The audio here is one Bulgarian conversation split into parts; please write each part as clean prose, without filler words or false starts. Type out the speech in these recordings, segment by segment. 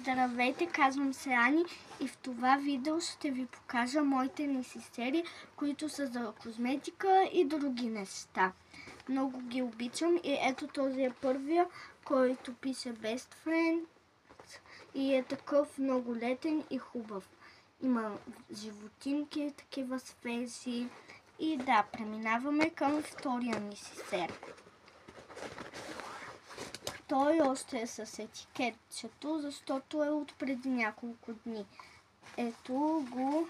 Здравейте, казвам се Ани и в това видео ще ви покажа моите несестери, които са за козметика и други неща. Много ги обичам и ето този е първия, който пише Best Friend и е такъв много летен и хубав. Има животинки, такива свежи и да, преминаваме към втория несестер. Той още е с етикетчето, защото е от преди няколко дни. Ето го,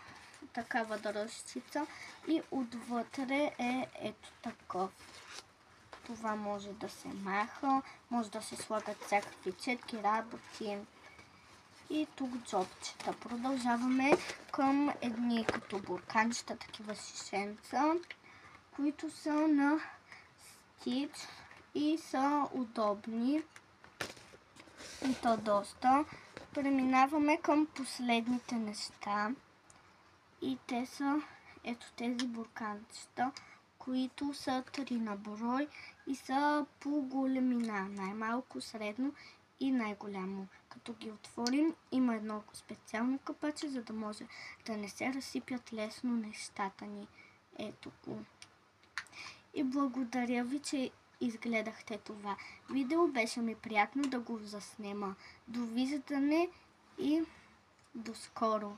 такава дръжчица и отвътре е ето такъв. Това може да се маха, може да се слагат всякакви четки, работи. И тук джобчета. Продължаваме към едни като бурканчета, такива шишенца, които са на стич и са удобни. И то доста. Преминаваме към последните неща. И те са ето тези бурканчета, които са 3 на брой и са по големина. Най-малко, средно и най-голямо. Като ги отворим, има едно специално капаче, за да може да не се разсипят лесно нещата ни. Ето го. И благодаря ви, че изгледахте това видео. Беше ми приятно да го заснема. Довиждане и до скоро!